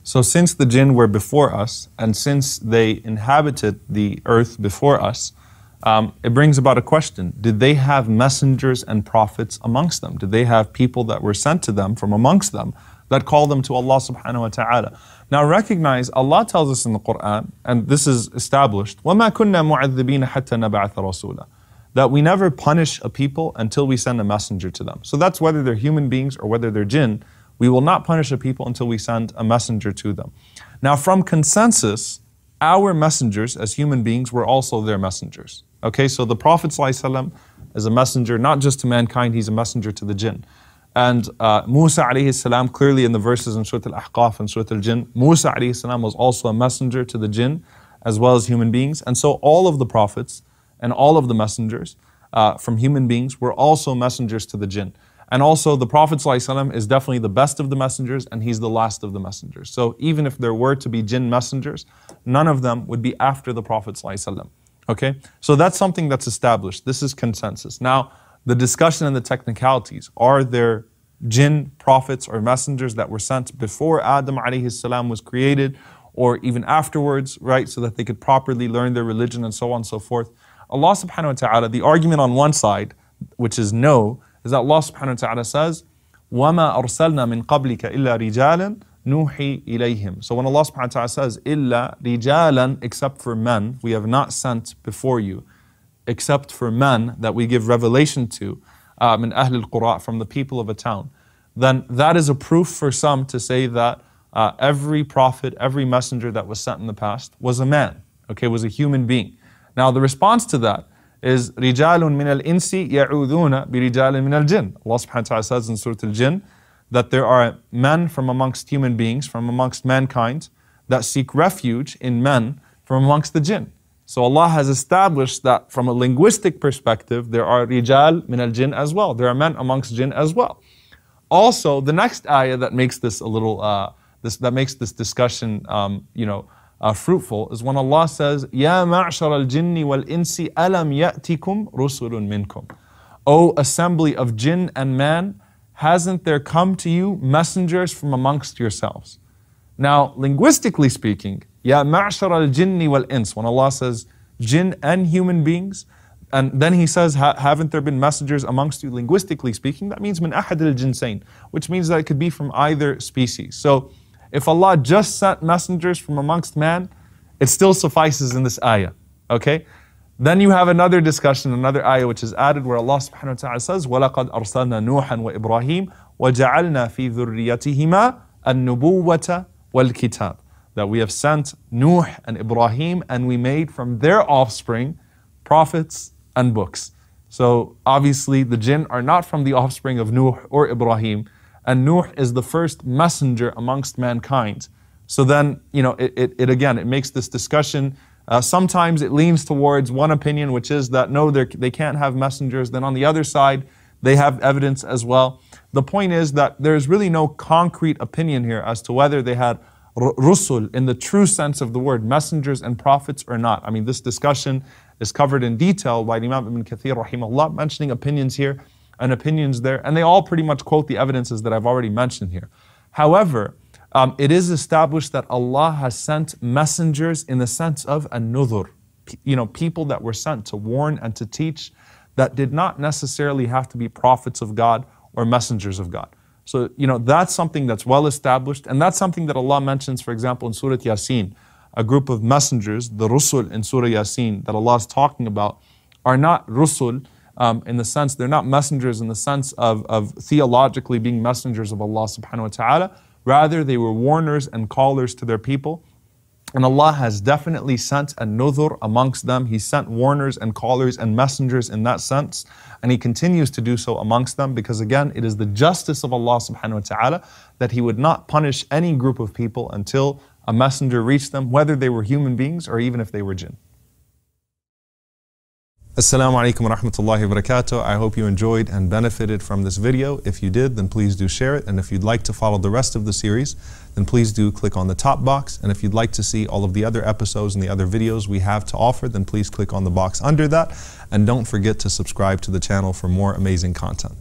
So since the jinn were before us, and since they inhabited the earth before us, it brings about a question. Did they have messengers and prophets amongst them? Did they have people that were sent to them from amongst them that called them to Allah subhanahu wa ta'ala? Now recognize, Allah tells us in the Quran, and this is established, وَمَا كُنَّا مُعَذِّبِينَ حَتَّى نَبْعَثَ رَسُولًا, that we never punish a people until we send a messenger to them. So that's whether they're human beings or whether they're jinn. We will not punish a people until we send a messenger to them. Now from consensus, our messengers as human beings were also their messengers. Okay, so the Prophet ﷺ is a messenger not just to mankind, he's a messenger to the jinn. And Musa alayhi salam, clearly in the verses in Surah Al-Ahqaf and Surah Al-Jinn, Musa alayhi salam was also a messenger to the jinn as well as human beings. And so all of the prophets and all of the messengers from human beings were also messengers to the jinn. And also the Prophet ﷺ is definitely the best of the messengers and he's the last of the messengers. So even if there were to be jinn messengers, none of them would be after the Prophet ﷺ. Okay, so that's something that's established. This is consensus. Now, the discussion and the technicalities, are there jinn prophets or messengers that were sent before Adam alayhi salam was created or even afterwards, right, so that they could properly learn their religion and so on and so forth? Allah subhanahu wa ta'ala, the argument on one side, which is no, is that Allah subhanahu wa ta'ala says, وَمَا أَرْسَلْنَا مِن قَبْلِكَ إِلَّا رِجَالًا نُوحِي إِلَيْهِمْ. So when Allah subhanahu wa ta'ala says, إِلَّا رِجَالًا, except for men, we have not sent before you, except for men that we give revelation to, min ahl al-qura, from the people of a town, then that is a proof for some to say that every prophet, every messenger that was sent in the past was a man, okay, was a human being. Now the response to that is رِجَالٌ مِنَ الْإِنسِ يَعُوذُونَ بِرِجَالٍ مِنَ الْجِنِّ. Allah subhanahu wa ta'ala says in Surah Al-Jinn that there are men from amongst human beings, from amongst mankind, that seek refuge in men from amongst the jinn. So Allah has established that from a linguistic perspective, there are rijal min al-jinn as well. There are men amongst jinn as well. Also, the next ayah that makes this a little, that makes this discussion, fruitful is when Allah says, "Ya ma'shar al-jinni wal-insi alam ya'tikum rusulun minkum." O assembly of jinn and man, hasn't there come to you messengers from amongst yourselves? Now, linguistically speaking, Ya ma'shar al-jinni wal-ins, when Allah says jinn and human beings, and then He says, haven't there been messengers amongst you? Linguistically speaking, that means min ahad al-jinsayn, which means that it could be from either species. So, if Allah just sent messengers from amongst man, it still suffices in this ayah, okay? Then you have another discussion, another ayah which is added where Allah subhanahu wa ta'ala says, وَلَقَدْ أَرْسَلْنَا نُوحًا وَإِبْرَاهِيمَ وَجَعَلْنَا فِي ذُرِّيَّتِهِمَا النُّبُوَّةَ وَالْكِتَابَ. That we have sent Nuh and Ibrahim and we made from their offspring prophets and books. So obviously the jinn are not from the offspring of Nuh or Ibrahim, and Nuh is the first messenger amongst mankind. So then, it makes this discussion. Sometimes it leans towards one opinion, which is that no, they can't have messengers. Then on the other side, they have evidence as well. The point is that there's really no concrete opinion here as to whether they had rusul in the true sense of the word, messengers and prophets or not. I mean, this discussion is covered in detail by Imam Ibn Kathir rahimahullah, mentioning opinions here and opinions there, and they all pretty much quote the evidences that I've already mentioned here. However, it is established that Allah has sent messengers in the sense of an-nudhur, people that were sent to warn and to teach, that did not necessarily have to be prophets of God or messengers of God. So, that's something that's well established, and that's something that Allah mentions, for example, in Surah Yasin. A group of messengers, the rusul in Surah Yasin that Allah is talking about, are not rusul in the sense, they're not messengers in the sense of theologically being messengers of Allah subhanahu wa ta'ala. Rather, they were warners and callers to their people. And Allah has definitely sent a nudhur amongst them. He sent warners and callers and messengers in that sense. And He continues to do so amongst them because again, it is the justice of Allah subhanahu wa ta'ala that He would not punish any group of people until a messenger reached them, whether they were human beings or even if they were jinn. Assalamu alaikum wa rahmatullahi wa barakatuh. I hope you enjoyed and benefited from this video. If you did, then please do share it. And if you'd like to follow the rest of the series, then please do click on the top box. And if you'd like to see all of the other episodes and the other videos we have to offer, then please click on the box under that. And don't forget to subscribe to the channel for more amazing content.